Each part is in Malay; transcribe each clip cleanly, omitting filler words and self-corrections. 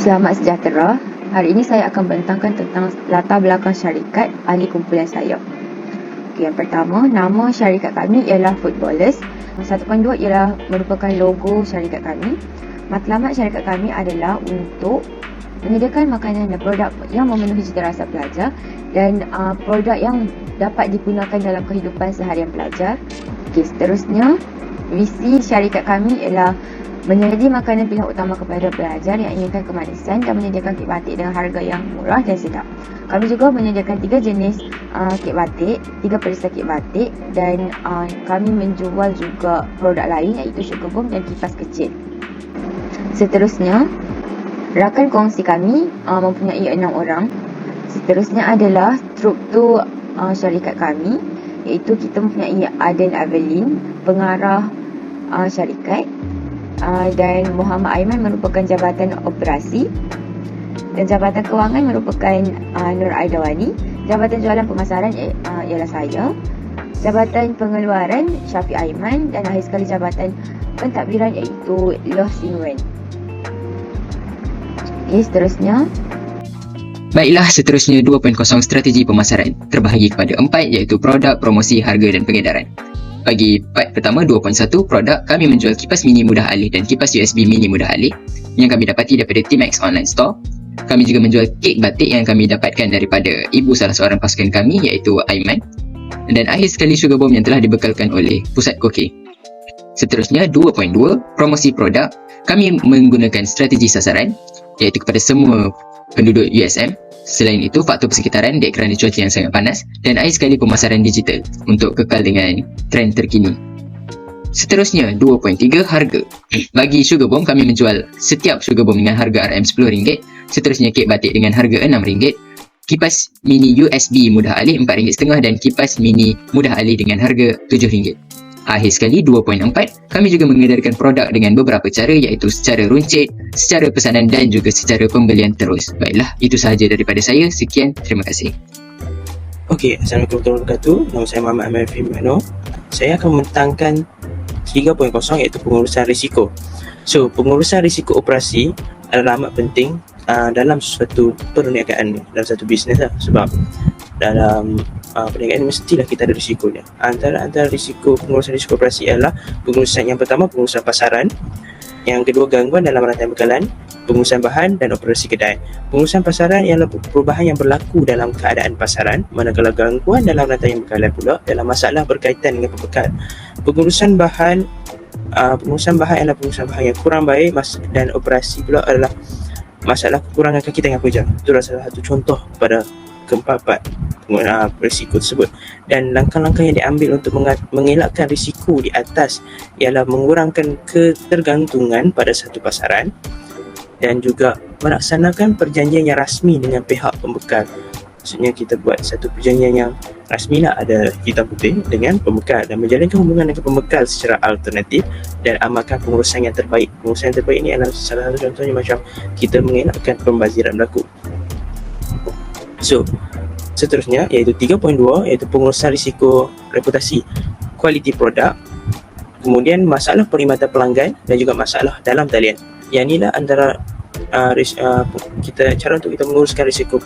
Selamat sejahtera. Hari ini saya akan bentangkan tentang latar belakang syarikat ahli kumpulan saya. Yang pertama, nama syarikat kami ialah Foodballers. 1.2 ialah merupakan logo syarikat kami. Matlamat syarikat kami adalah untuk menyediakan makanan dan produk yang memenuhi cita rasa pelajar dan produk yang dapat digunakan dalam kehidupan seharian pelajar. Seterusnya, visi syarikat kami ialah menjadi makanan pilihan utama kepada pelajar yang inginkan kemanisan dan menyediakan kek batik dengan harga yang murah dan sedap. Kami juga menyediakan 3 jenis kek batik, 3 perisai kek batik dan kami menjual juga produk lain iaitu sugar bomb dan kipas kecil. Seterusnya, rakan kongsi kami mempunyai 6 orang. Seterusnya adalah struktur syarikat kami, iaitu kita mempunyai Aden Avelin, pengarah syarikat, dan Muhammad Aiman merupakan jabatan operasi, dan jabatan kewangan merupakan Nur Aidawani. Jabatan jualan pemasaran ialah saya. Jabatan pengeluaran Syafiq Aiman, dan akhir sekali jabatan pentadbiran iaitu Loh Sin Wen. Seterusnya, Baiklah, seterusnya 2.0 strategi pemasaran terbahagi kepada 4 iaitu produk, promosi, harga dan pengedaran. Bagi part pertama 2.1 produk, kami menjual kipas mini mudah alih dan kipas USB mini mudah alih yang kami dapati daripada T-Max Online Store. Kami juga menjual kek batik yang kami dapatkan daripada ibu salah seorang pasukan kami iaitu Aiman. Dan akhir sekali sugar bomb yang telah dibekalkan oleh Pusat Koke. Seterusnya 2.2 promosi produk, kami menggunakan strategi sasaran iaitu kepada semua penduduk USM. Selain itu, faktor persekitaran dek kerana cuaca yang sangat panas, dan akhir sekali pemasaran digital untuk kekal dengan trend terkini. Seterusnya 2.3 harga. Bagi sugar bomb, kami menjual setiap sugar bomb dengan harga RM10. Seterusnya kek batik dengan harga RM6, kipas mini USB mudah alih RM4.5 dan kipas mini mudah alih dengan harga RM7. Akhir sekali 2.4, kami juga mengedarkan produk dengan beberapa cara iaitu secara runcit, secara pesanan dan juga secara pembelian terus. Baiklah, itu sahaja daripada saya. Sekian, terima kasih. Okey, Assalamualaikum warahmatullahi wabarakatuh. Nama saya Muhammad Amir Firmano. Saya akan membentangkan 3.0 iaitu pengurusan risiko. So, pengurusan risiko operasi adalah amat penting dalam suatu perniagaan, dalam satu bisnes lah. Sebab dalam perniagaan mestilah kita ada risikonya. Antara risiko pengurusan risiko operasi ialah pengurusan yang pertama, pengurusan pasaran. Yang kedua, gangguan dalam rantai bekalan, pengurusan bahan dan operasi kedai. Pengurusan pasaran ialah perubahan yang berlaku dalam keadaan pasaran, manakala gangguan dalam rantai bekalan pula dalam masalah berkaitan dengan pembekal. Pengurusan bahan ialah pengurusan bahan yang kurang baik, dan operasi pula adalah masalah kekurangan kaki tangan pekerja. Itu adalah salah satu contoh pada keempat risiko tersebut. Dan langkah-langkah yang diambil untuk mengelakkan risiko di atas ialah mengurangkan ketergantungan pada satu pasaran dan juga melaksanakan perjanjian yang rasmi dengan pihak pembekal. Maksudnya kita buat satu perjanjian yang rasmi lah, ada hitam putih dengan pembekal, dan menjalinkan hubungan dengan pembekal secara alternatif dan amalkan pengurusan yang terbaik. Pengurusan yang terbaik ini adalah salah satu contohnya macam kita mengelakkan pembaziran berlaku. So, seterusnya iaitu 3.2 iaitu pengurusan risiko reputasi, kualiti produk, kemudian masalah perkhidmatan pelanggan dan juga masalah dalam talian. Yang inilah antara cara untuk kita menguruskan risiko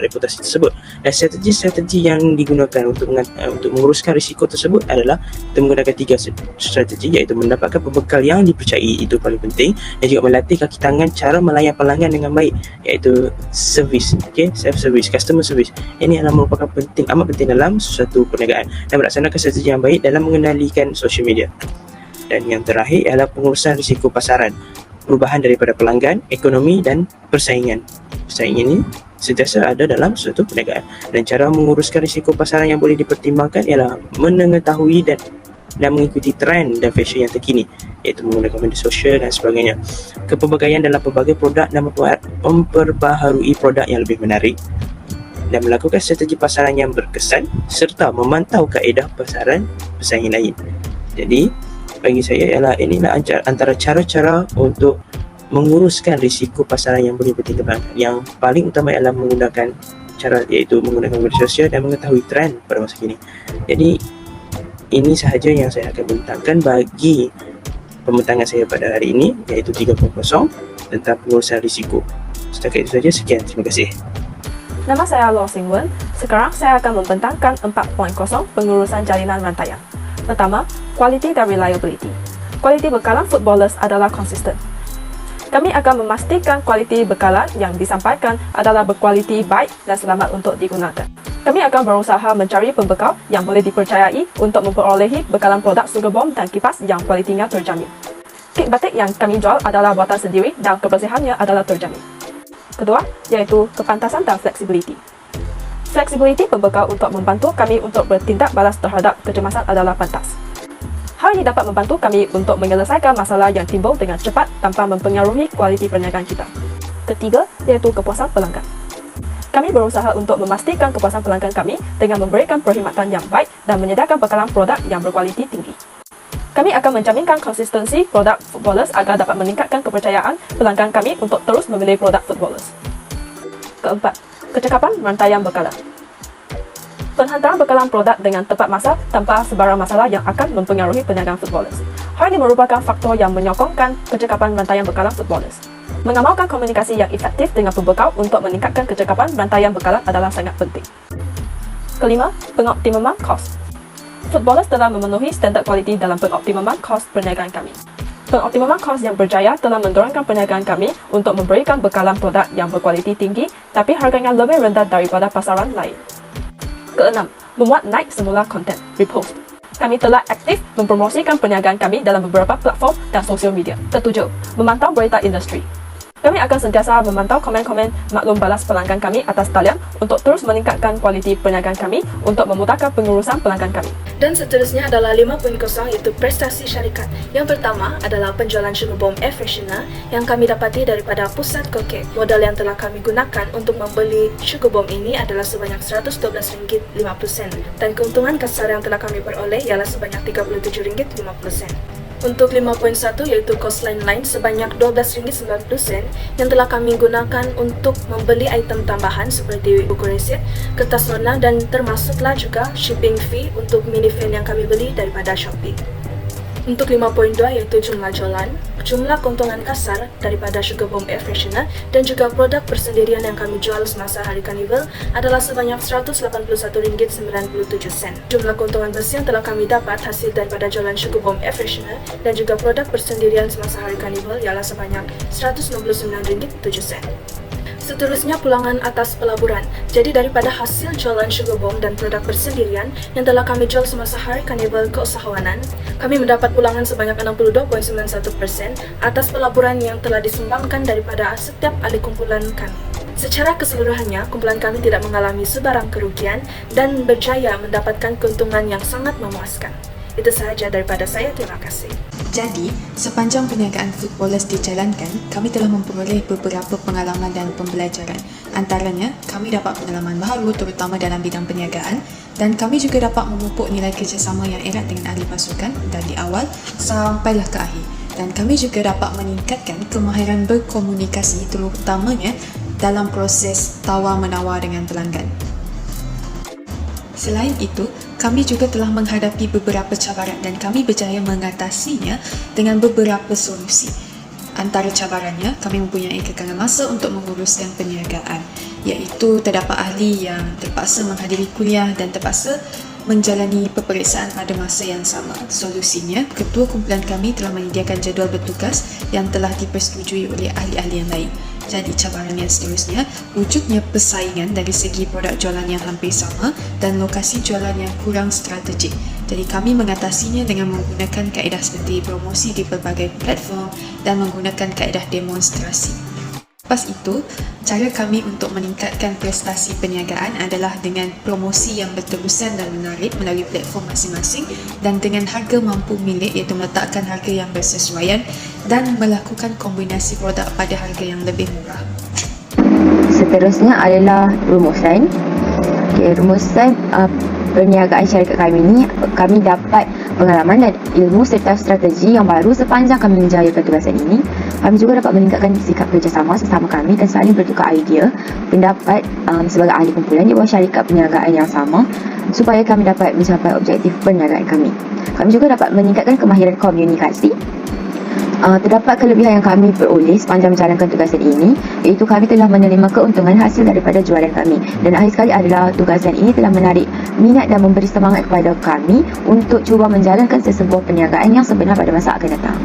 reputasi tersebut. Dan strategi yang digunakan untuk menguruskan risiko tersebut adalah kita menggunakan 3 strategi, iaitu mendapatkan pembekal yang dipercayai, itu paling penting, dan juga melatih kaki tangan cara melayan pelanggan dengan baik, iaitu service, self service, customer service. Ini adalah merupakan amat penting dalam suatu perniagaan, dan melaksanakan strategi yang baik dalam mengendalikan social media. Dan yang terakhir ialah pengurusan risiko pasaran, perubahan daripada pelanggan, ekonomi dan persaingan. Persaingan ini sentiasa ada dalam suatu perniagaan, dan cara menguruskan risiko pasaran yang boleh dipertimbangkan ialah mengetahui dan mengikuti trend dan fashion yang terkini, iaitu menggunakan media sosial dan sebagainya. Kepelbagaian dalam pelbagai produk dan memperbaharui produk yang lebih menarik, dan melakukan strategi pasaran yang berkesan serta memantau kaedah pasaran pesaing lain. Jadi bagi saya inilah antara cara-cara untuk menguruskan risiko pasaran yang boleh dipertimbangkan. Yang paling utama ialah menggunakan cara, iaitu menggunakan media sosial dan mengetahui trend pada masa kini. Jadi ini sahaja yang saya akan bentangkan bagi pembentangan saya pada hari ini, iaitu 3.0 tentang pengurusan risiko. Setakat itu saja, sekian. Terima kasih. Nama saya Law Sing Wen. Sekarang saya akan membentangkan 4.0 pengurusan jalinan rantaian. Pertama, quality dan reliability. Kualiti bekalan footballers adalah konsisten. Kami akan memastikan kualiti bekalan yang disampaikan adalah berkualiti baik dan selamat untuk digunakan. Kami akan berusaha mencari pembekal yang boleh dipercayai untuk memperolehi bekalan produk sugar bomb dan kipas yang kualitinya terjamin. Kit batik yang kami jual adalah buatan sendiri dan kebersihannya adalah terjamin. Kedua, yaitu kepantasan dan flexibility. Flexibility pembekal untuk membantu kami untuk bertindak balas terhadap kecemasan adalah pantas. Hal ini dapat membantu kami untuk menyelesaikan masalah yang timbul dengan cepat tanpa mempengaruhi kualiti perniagaan kita. Ketiga, yaitu kepuasan pelanggan. Kami berusaha untuk memastikan kepuasan pelanggan kami dengan memberikan perkhidmatan yang baik dan menyediakan bekalan produk yang berkualiti tinggi. Kami akan menjaminkan konsistensi produk footballers agar dapat meningkatkan kepercayaan pelanggan kami untuk terus memilih produk footballers. Keempat, kecekapan rantaian bekalan. Penghantaran bekalan produk dengan tepat masa tanpa sebarang masalah yang akan mempengaruhi perniagaan footballers. Hal ini merupakan faktor yang menyokongkan kecekapan rantaian bekalan footballers. Mengamalkan komunikasi yang efektif dengan pembekal untuk meningkatkan kecekapan rantaian bekalan adalah sangat penting. Kelima, pengoptimuman kos. Footballers telah memenuhi standard kualiti dalam pengoptimuman kos perniagaan kami. Pengoptimuman kos yang berjaya telah mendorongkan perniagaan kami untuk memberikan bekalan produk yang berkualiti tinggi tapi harganya lebih rendah daripada pasaran lain. Keenam, memuat naik semula konten, repost. Kami telah aktif mempromosikan perniagaan kami dalam beberapa platform dan sosial media. Ketujuh, memantau berita industri. Kami akan sentiasa memantau komen-komen maklum balas pelanggan kami atas talian untuk terus meningkatkan kualiti perniagaan kami untuk memudahkan pengurusan pelanggan kami. Dan seterusnya adalah 5.0 iaitu prestasi syarikat. Yang pertama adalah penjualan sugar bomb air freshener yang kami dapati daripada pusat kokek. Modal yang telah kami gunakan untuk membeli sugar bomb ini adalah sebanyak RM112.50 dan keuntungan kasar yang telah kami peroleh ialah sebanyak RM37.50. Untuk 5.1 iaitu kos lain-lain sebanyak RM12.90 yang telah kami gunakan untuk membeli item tambahan seperti buku resit, kertas warna dan termasuklah juga shipping fee untuk minifan yang kami beli daripada Shopee. Untuk 5.2 iaitu jumlah jualan, jumlah keuntungan kasar daripada sugar bomb air freshener dan juga produk persendirian yang kami jual semasa hari karnival adalah sebanyak RM181.97. Jumlah keuntungan bersih yang telah kami dapat hasil daripada jualan sugar bomb air freshener dan juga produk persendirian semasa hari karnival ialah sebanyak RM169.07. Seterusnya pulangan atas pelaburan. Jadi daripada hasil jualan sugar bomb dan produk persendirian yang telah kami jual semasa hari karnival keusahawanan, kami mendapat pulangan sebanyak 62.91% atas pelaburan yang telah disumbangkan daripada setiap ahli kumpulan kami. Secara keseluruhannya, kumpulan kami tidak mengalami sebarang kerugian dan berjaya mendapatkan keuntungan yang sangat memuaskan. Itu sahaja daripada saya, terima kasih. Jadi, sepanjang perniagaan footballers dijalankan, kami telah memperoleh beberapa pengalaman dan pembelajaran. Antaranya, kami dapat pengalaman baharu terutama dalam bidang perniagaan dan kami juga dapat memupuk nilai kerjasama yang erat dengan ahli pasukan dari awal sampailah ke akhir. Dan kami juga dapat meningkatkan kemahiran berkomunikasi terutamanya dalam proses tawar-menawar dengan pelanggan. Selain itu, kami juga telah menghadapi beberapa cabaran dan kami berjaya mengatasinya dengan beberapa solusi. Antara cabarannya, kami mempunyai kekangan masa untuk menguruskan perniagaan, iaitu terdapat ahli yang terpaksa menghadiri kuliah dan terpaksa menjalani peperiksaan pada masa yang sama. Solusinya, ketua kumpulan kami telah menyediakan jadual bertugas yang telah dipersetujui oleh ahli-ahli yang lain. Jadi cabaran yang seterusnya, wujudnya persaingan dari segi produk jualan yang hampir sama dan lokasi jualan yang kurang strategik. Jadi kami mengatasinya dengan menggunakan kaedah seperti promosi di pelbagai platform dan menggunakan kaedah demonstrasi. Lepas itu, cara kami untuk meningkatkan prestasi perniagaan adalah dengan promosi yang berterusan dan menarik melalui platform masing-masing dan dengan harga mampu milik iaitu meletakkan harga yang bersesuaian dan melakukan kombinasi produk pada harga yang lebih murah. Seterusnya adalah rumusan. Rumusan perniagaan syarikat kami ini, kami dapat pengalaman dan ilmu serta strategi yang baru sepanjang kami menjalankan tugasan ini. Kami juga dapat meningkatkan sikap kerjasama sesama kami dan saling bertukar idea, pendapat sebagai ahli kumpulan di bawah syarikat perniagaan yang sama supaya kami dapat mencapai objektif perniagaan kami. Kami juga dapat meningkatkan kemahiran komunikasi. Terdapat kelebihan yang kami peroleh sepanjang menjalankan tugasan ini, iaitu kami telah menerima keuntungan hasil daripada jualan kami, dan akhir sekali adalah tugasan ini telah menarik minat dan memberi semangat kepada kami untuk cuba menjalankan sesebuah perniagaan yang sebenar pada masa akan datang.